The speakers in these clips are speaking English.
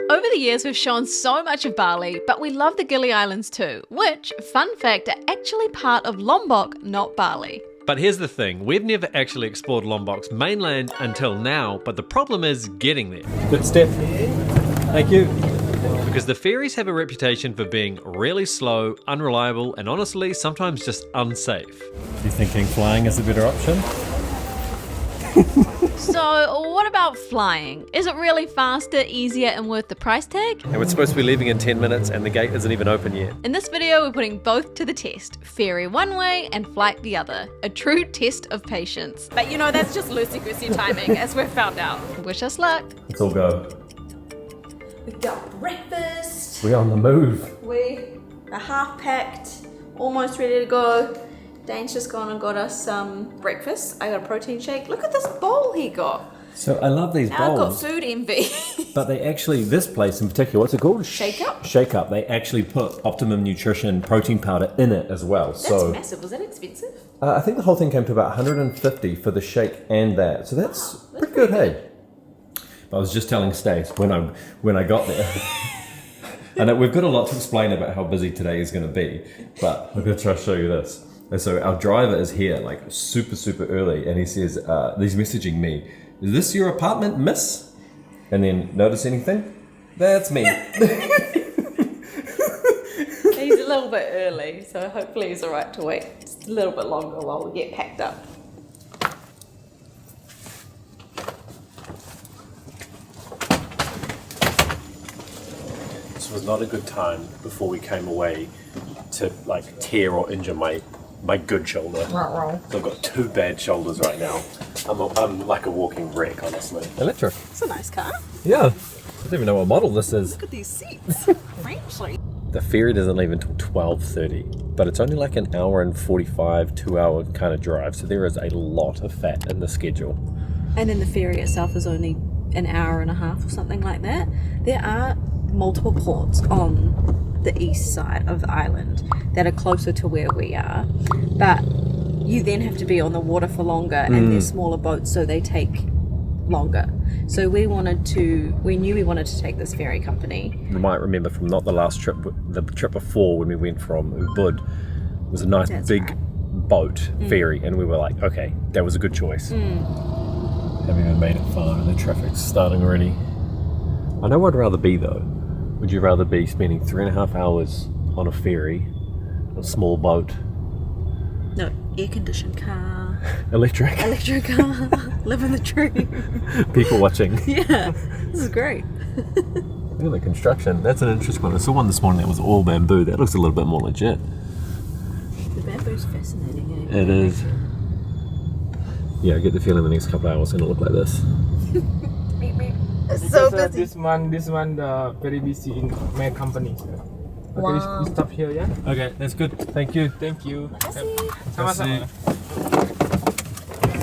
Over the years, we've shown so much of Bali, but we love the Gili Islands too, which, fun fact, are actually part of Lombok, not Bali. But here's the thing, we've never actually explored Lombok's mainland until now, but the problem is getting there. Good step. Thank you. Because the ferries have a reputation for being really slow, unreliable, and honestly, sometimes just unsafe. You thinking flying is a better option? So, what about flying? Is it really faster, easier, and worth the price tag? And we're supposed to be leaving in 10 minutes and the gate isn't even open yet. In this video, we're putting both to the test. Ferry one way and flight the other. A true test of patience. But you know, that's just loosey-goosey timing, as we've found out. Wish us luck. Let's all go. We've got breakfast. We're on the move. We are half packed, almost ready to go. Dane's just gone and got us some breakfast. I got a protein shake. Look at this bowl he got. So I love these Now bowls. I've got food envy. But they actually, this place in particular, what's it called? Shake Up? Shake Up. They actually put Optimum Nutrition protein powder in it as well. That's massive. Was that expensive? I think the whole thing came to about 150 for the shake and that. So that's pretty good, hey? I was just telling Stacey when I got there. I know we've got a lot to explain about how busy today is going to be, but I'm going to try to show you this. And so our driver is here like super early, and he says, he's messaging me, "Is this your apartment, miss?" And then, notice anything? That's me. He's a little bit early, so hopefully he's all right to wait just a little bit longer while we get packed up. This was not a good time before we came away to like tear or injure my good shoulder. So I've got two bad shoulders right now. I'm like a walking wreck, honestly. Electric. It's a nice car. Yeah. I don't even know what model this is. Look at these seats. Strangely. The ferry doesn't leave until 12:30, but it's only like an hour and 45, 2-hour kind of drive, so there is a lot of fat in the schedule. And then the ferry itself is only an hour and a half or something like that. There are multiple ports on the east side of the island that are closer to where we are, but you then have to be on the water for longer, and they're smaller boats, so they take longer. So we knew we wanted to take this ferry company. You might remember from not the last trip, the trip before when we went from Ubud, it was a nice big boat ferry, and we were like, okay, that was a good choice. Haven't even made it far and the traffic's starting already. I know where I'd rather be though. Would you rather be spending 3.5 hours on a ferry, a small boat? No, air-conditioned car. Electric car. Living the dream. People watching. Yeah, this is great. Look at the construction. That's an interesting one. I saw one this morning that was all bamboo. That looks a little bit more legit. The bamboo's fascinating, eh? It is. Yeah, I get the feeling the next couple of hours it's going to look like this. It's so busy. This one, very busy in my company. Okay, Wow. we stop here, yeah? Okay, that's good. Thank you. Thank you. Makasih. Sama-sama.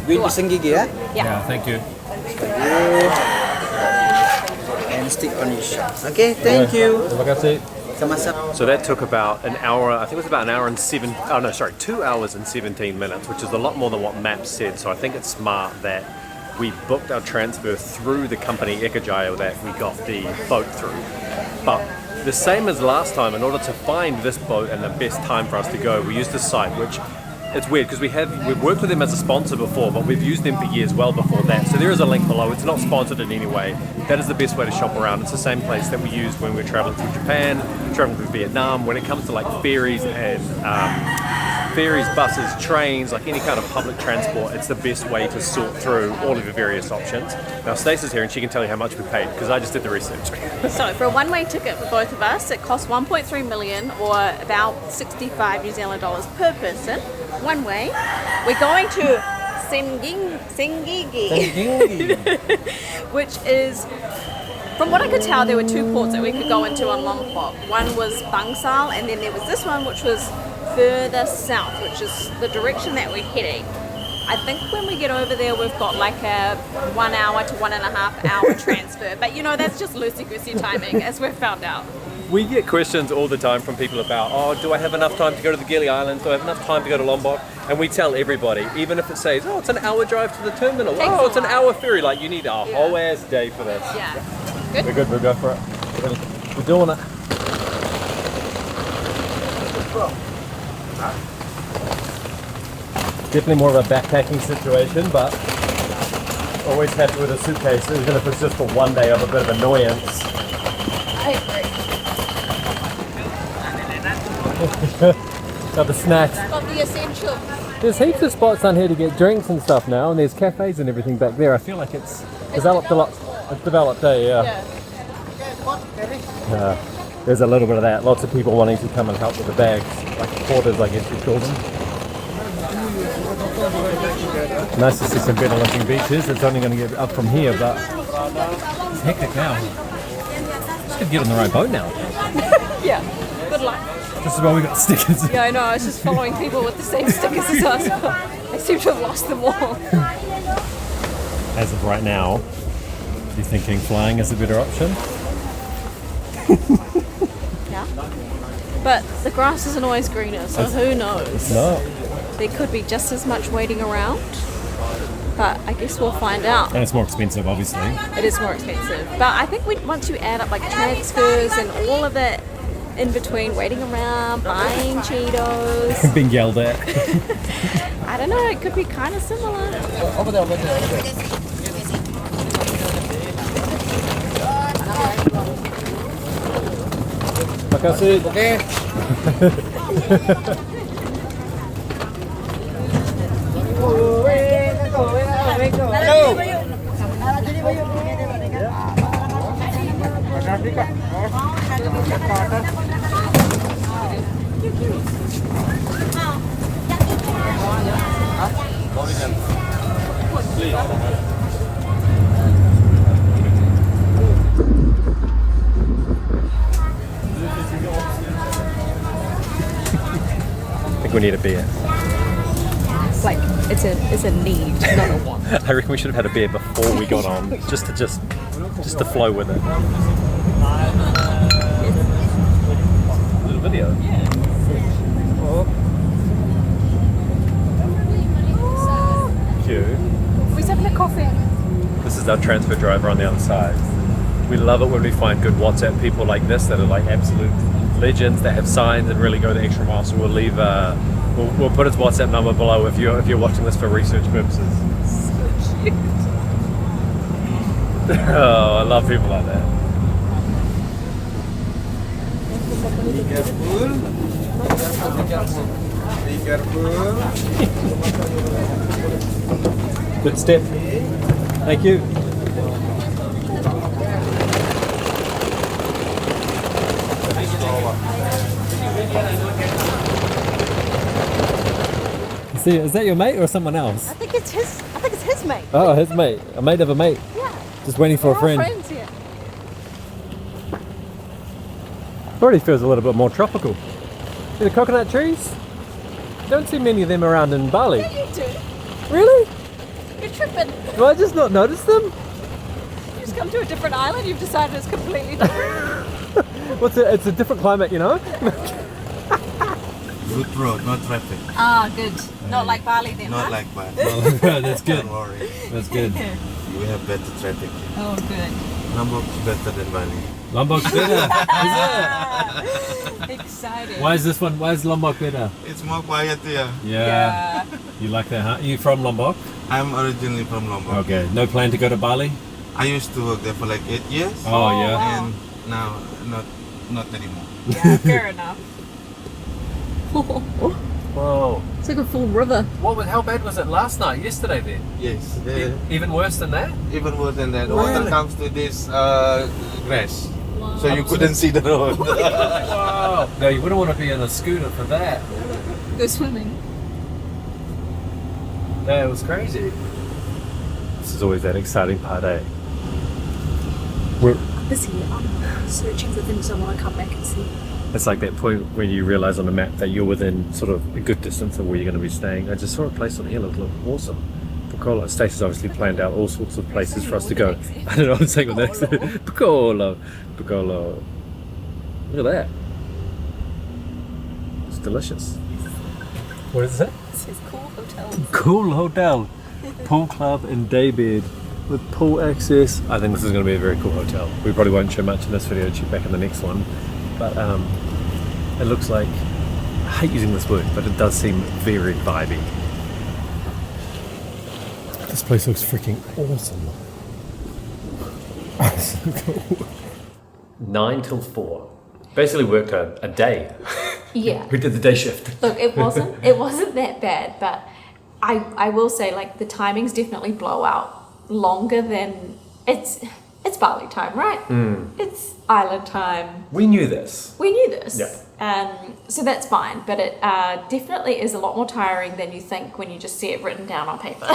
Win pisang gigi ya. Yeah, thank you. And stick on your shot. Okay, thank you. Terima kasih. Sama-sama. So that took about an hour, I think it was about an hour and 2 hours and 17 minutes, which is a lot more than what Maps said. So I think it's smart that we booked our transfer through the company Ekajaya that we got the boat through. But the same as last time, in order to find this boat and the best time for us to go, we used a site which, it's weird because we've worked with them as a sponsor before, but we've used them for years well before that. So there is a link below. It's not sponsored in any way. That is the best way to shop around. It's the same place that we used when we were traveling through Japan, traveling through Vietnam. When it comes to like ferries and buses, trains, like any kind of public transport, it's the best way to sort through all of the various options. Now Stacey's here and she can tell you how much we paid because I just did the research. So for a one-way ticket for both of us, it cost 1.3 million or about 65 New Zealand dollars per person. One way. We're going to Sengigi, which is, from what I could tell, there were two ports that we could go into on Lombok. One was Bangsal, and then there was this one which was further south, which is the direction that we're heading. I think when we get over there, we've got like a 1 hour to 1.5 hour transfer. But you know, that's just loosey-goosey timing, as we've found out. We get questions all the time from people about, oh, do I have enough time to go to the Gili Islands? Do I have enough time to go to Lombok? And we tell everybody, even if it says, oh, it's an hour drive to the terminal. Oh, it's an hour ferry. Like, you need a whole ass day for this. Yeah. Good? We're good, we'll go for it. We're doing it. Definitely more of a backpacking situation, but always happy with a suitcase, even if it's just for one day of a bit of annoyance. I agree. Got the snacks. Got the essential. There's heaps of spots down here to get drinks and stuff now, and there's cafes and everything back there. I feel like it's developed a lot. It's developed, yeah. There's a little bit of that. Lots of people wanting to come and help with the bags, like porters, I guess you'd call them. Nice to see some better looking beaches. It's only going to get up from here, but it's hectic now. Just could get on the right boat now. Yeah, good luck. This is why we got stickers. Yeah, I know, I was just following people with the same stickers as us. I seem to have lost them all. As of right now, you're thinking flying is a better option? Yeah. But the grass isn't always greener, so who knows? No. There could be just as much waiting around, but I guess we'll find out. And it's more expensive, obviously. It is more expensive, but I think once you add up like transfers and all of it in between, waiting around, buying Cheetos, Being yelled at. I don't know, it could be kind of similar. Over there, over there. Makasih. Okay. I think we need a beer. It's like it's a need, not a want. I reckon we should have had a beer before we got on, just to flow with it. A little video. Cute. We're having a coffee. This is our transfer driver on the other side. We love it when we find good WhatsApp people like this that are like absolute legends that have signs and really go the extra mile. So we'll leave. We'll put his WhatsApp number below if you're watching this for research purposes. So cute. Oh, I love people like that. Be careful. Be careful. Good step. Thank you. See, is that your mate or someone else? I think it's his mate. Oh, his mate. A mate of a mate. Yeah. Just waiting for a We're all friend. friends here. Already feels a little bit more tropical. See the coconut trees? Don't see many of them around in Bali. Yeah, you do. Really? You're tripping. Do I just not notice them? You just come to a different island, you've decided it's completely different. It's a different climate, you know? Good road, no traffic. Ah, good. Not like Bali then, Not huh? like Bali. That's good. Don't worry. That's good. We have better traffic. Oh, good. Lombok is better than Bali. Lombok's better. Excited. Why is Lombok better? It's more quiet here. Yeah. You like that, huh? You from Lombok? I'm originally from Lombok. Okay. No plan to go to Bali? I used to work there for like 8 years. Oh, yeah. wow. And now not anymore. Yeah, fair enough. Whoa. It's like a full river. How bad was it last night, yesterday then? Yes. Even worse than that? Even worse than that. Really? Water comes to this grass. So you couldn't see the road. Wow. No, you wouldn't want to be on a scooter for that. Go swimming. No, it was crazy. This is always that exciting part, eh? Busy. I'm searching for things I want to come back and see. It's like that point when you realise on the map that you're within sort of a good distance of where you're going to be staying. I just saw a place on here that looked awesome. Piccolo. Stacey's obviously planned out all sorts of places for us to go. I don't know what I'm saying with that. Piccolo. Look at that. It's delicious. What is it? It says cool hotel. Cool hotel. Pool club and day bed. with pool access. I think this is going to be a very cool hotel. We probably won't show much in this video, check back in the next one. But it looks like, I hate using this word, but it does seem very vibey. This place looks freaking awesome. So cool. 9 till 4. Basically worked a day. Yeah. We did the day shift. Look, it wasn't that bad, but I will say, like, the timings definitely blow out longer than it's Bali time, right? It's island time. We knew this. Yeah. So that's fine, but it definitely is a lot more tiring than you think when you just see it written down on paper.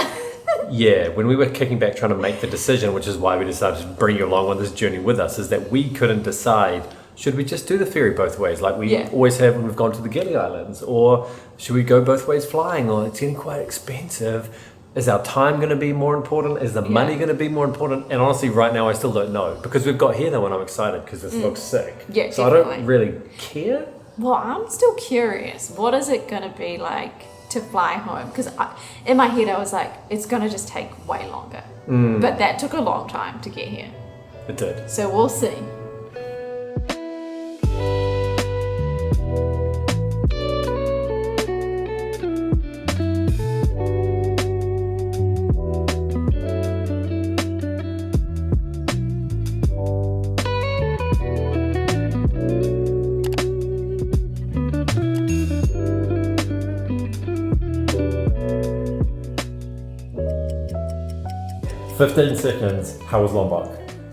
Yeah, when we were kicking back trying to make the decision, which is why we decided to bring you along on this journey with us, is that we couldn't decide, should we just do the ferry both ways like we always have when we've gone to the Gili Islands, or should we go both ways flying, or it's getting quite expensive. Is our time going to be more important? Is the money going to be more important? And honestly, right now, I still don't know. Because we've got here though, and I'm excited because this looks sick. Yeah, so definitely. I don't really care. Well, I'm still curious. What is it going to be like to fly home? Because in my head, I was like, it's going to just take way longer. But that took a long time to get here. It did. So we'll see. "15 seconds, how was Lombok?"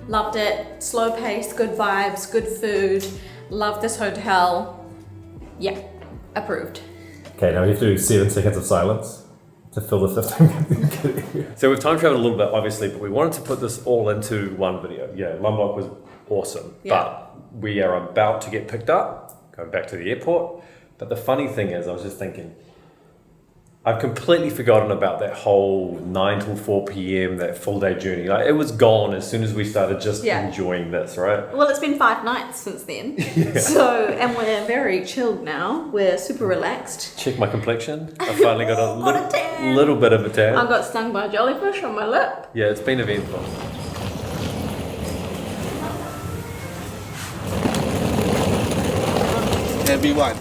Loved it. Slow pace, good vibes, good food. Love this hotel. Yeah, approved. Okay, now we have to do 7 seconds of silence to fill the 15. So we've time traveled a little bit, obviously, but we wanted to put this all into one video. Yeah, Lombok was awesome, but we are about to get picked up, going back to the airport. But the funny thing is, I was just thinking, I've completely forgotten about that whole 9 till 4 p.m, that full day journey. Like, it was gone as soon as we started just enjoying this, right? Well, it's been 5 nights since then. So, and we're very chilled now. We're super relaxed. Check my complexion. I finally got a little bit of a tan. I got stung by a jellyfish on my lip. Yeah, it's been eventful. Everyone.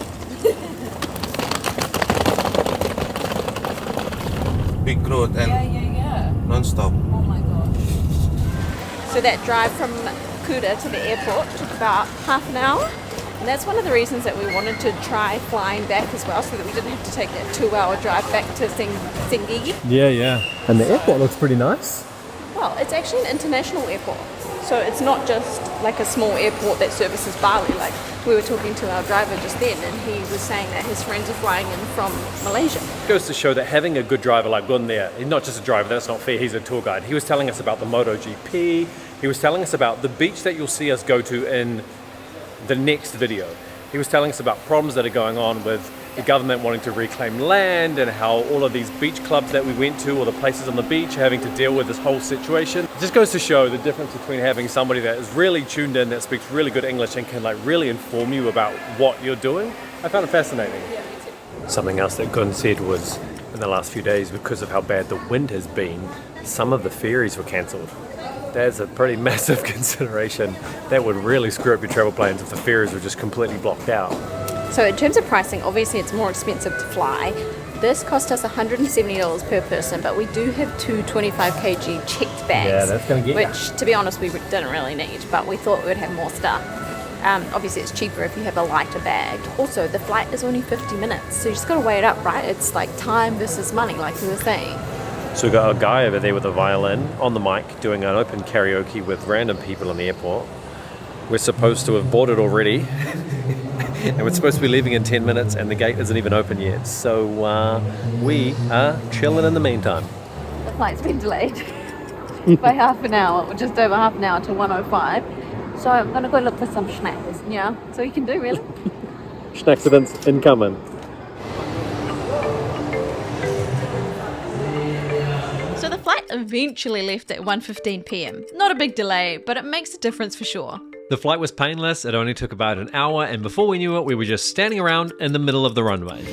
Big road and non-stop. Oh my gosh. So that drive from Kuta to the airport took about half an hour. And that's one of the reasons that we wanted to try flying back as well, so that we didn't have to take that 2-hour drive back to Singigi. Yeah. And the airport looks pretty nice. Well, it's actually an international airport. So it's not just like a small airport that services Bali. Like, we were talking to our driver just then, and he was saying that his friends are flying in from Malaysia. It goes to show that having a good driver like Gun there, he's not just a driver, that's not fair, he's a tour guide. He was telling us about the MotoGP, he was telling us about the beach that you'll see us go to in the next video. He was telling us about problems that are going on with the government wanting to reclaim land, and how all of these beach clubs that we went to, or the places on the beach, are having to deal with this whole situation. It just goes to show the difference between having somebody that is really tuned in, that speaks really good English, and can like really inform you about what you're doing. I found it fascinating. Yeah, me too. Something else that Gun said was, in the last few days, because of how bad the wind has been, some of the ferries were cancelled. That's a pretty massive consideration. That would really screw up your travel plans if the ferries were just completely blocked out. So in terms of pricing, obviously it's more expensive to fly. This cost us $170 per person, but we do have 2 25 kg checked bags. Yeah, that's gonna get ya. Which, to be honest, we didn't really need, but we thought we would have more stuff. Obviously it's cheaper if you have a lighter bag. Also, the flight is only 50 minutes, so you just gotta weigh it up, right? It's like time versus money, like we were saying. So we've got a guy over there with a violin on the mic doing an open karaoke with random people in the airport. We're supposed to have boarded already. And we're supposed to be leaving in 10 minutes, and the gate isn't even open yet. So we are chilling in the meantime. The flight's been delayed by half an hour, or just over half an hour to 1:05. So I'm gonna go look for some snacks. Yeah, so you can do really. Accidents incoming. So the flight eventually left at 1:15 p.m. Not a big delay, but it makes a difference for sure. The flight was painless, it only took about an hour, and before we knew it, we were just standing around in the middle of the runway.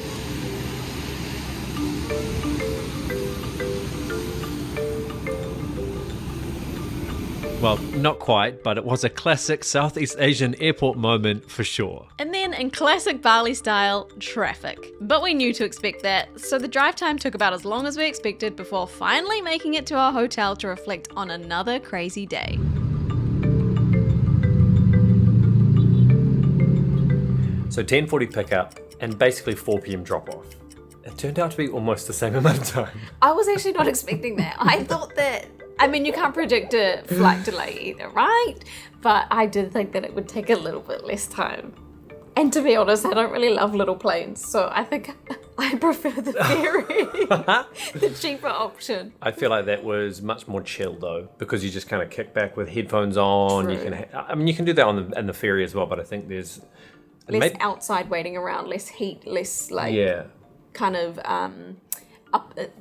Well, not quite, but it was a classic Southeast Asian airport moment for sure. And then in classic Bali style, traffic. But we knew to expect that, so the drive time took about as long as we expected before finally making it to our hotel to reflect on another crazy day. So 10:40 pickup and basically 4 p.m. drop off. It turned out to be almost the same amount of time. I was actually not expecting that. I thought that, I mean, you can't predict a flight delay either, right? But I did think that it would take a little bit less time. And to be honest, I don't really love little planes, so I think I prefer the ferry, the cheaper option. I feel like that was much more chill though, because you just kind of kick back with headphones on. True. You can, I mean, you can do that on the ferry as well, but I think there's Less outside waiting around, less heat, less like kind of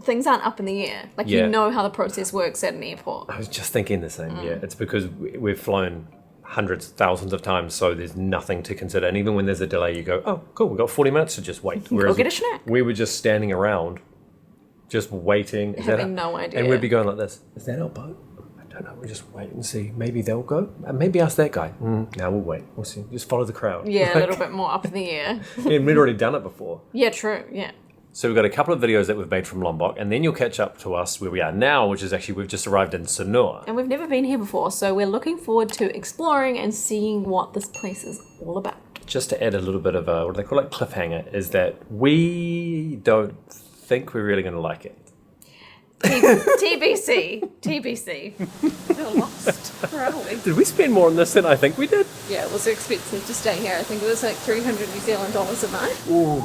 things aren't up in the air. Like you know how the process works at an airport. I was just thinking the same. Yeah, it's because we've flown hundreds, thousands of times, so there's nothing to consider. And even when there's a delay, you go, "Oh, cool, we've got 40 minutes to just wait." Go get a snack. We were just standing around, just waiting, having no idea, and we'd be going like this. Is that our boat? I don't know, we'll just wait and see. Maybe they'll go. Maybe ask that guy. Now we'll wait. We'll see. Just follow the crowd. Yeah, a little bit more up in the air. And we'd already done it before. Yeah, true. Yeah. So we've got a couple of videos that we've made from Lombok, and then you'll catch up to us where we are now, which is actually we've just arrived in Sanur. And we've never been here before, so we're looking forward to exploring and seeing what this place is all about. Just to add a little bit of a, what do they call it, cliffhanger, is that we don't think we're really going to like it. TBC. We're lost. Where are we? Did we spend more on this than I think we did? Yeah, it was expensive to stay here. I think it was like 300 New Zealand dollars a night. Ooh.